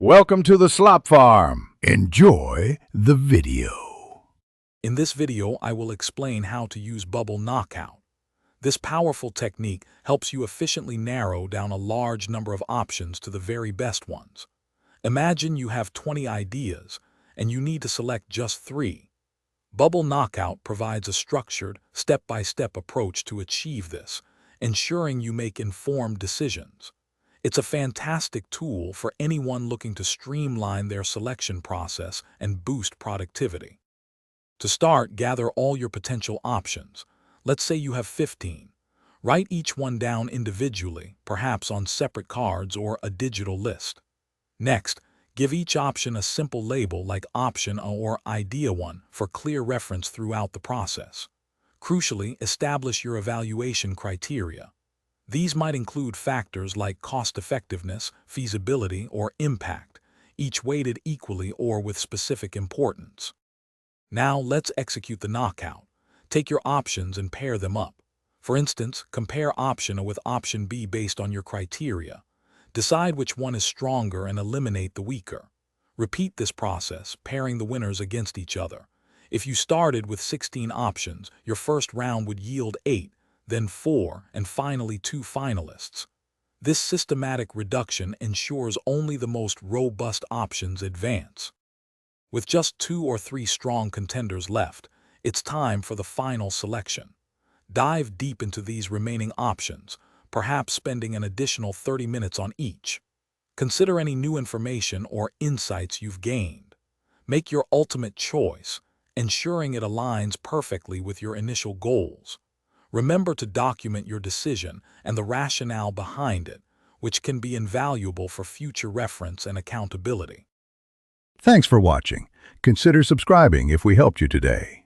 Welcome to the Slop Farm. Enjoy the video. In this video, I will explain how to use Bubble Knockout. This powerful technique helps you efficiently narrow down a large number of options to the very best ones. Imagine you have 20 ideas, and you need to select just 3. Bubble Knockout provides a structured, step-by-step approach to achieve this, ensuring you make informed decisions. It's a fantastic tool for anyone looking to streamline their selection process and boost productivity. To start, gather all your potential options. Let's say you have 15. Write each one down individually, perhaps on separate cards or a digital list. Next, give each option a simple label like Option or Idea 1 for clear reference throughout the process. Crucially, establish your evaluation criteria. These might include factors like cost-effectiveness, feasibility, or impact, each weighted equally or with specific importance. Now let's execute the knockout. Take your options and pair them up. For instance, compare Option A with Option B based on your criteria. Decide which one is stronger and eliminate the weaker. Repeat this process, pairing the winners against each other. If you started with 16 options, your first round would yield 8, then 4, and finally 2 finalists. This systematic reduction ensures only the most robust options advance. With just 2 or 3 strong contenders left, it's time for the final selection. Dive deep into these remaining options, perhaps spending an additional 30 minutes on each. Consider any new information or insights you've gained. Make your ultimate choice, ensuring it aligns perfectly with your initial goals. Remember to document your decision and the rationale behind it, which can be invaluable for future reference and accountability. Thanks for watching. Consider subscribing if we helped you today.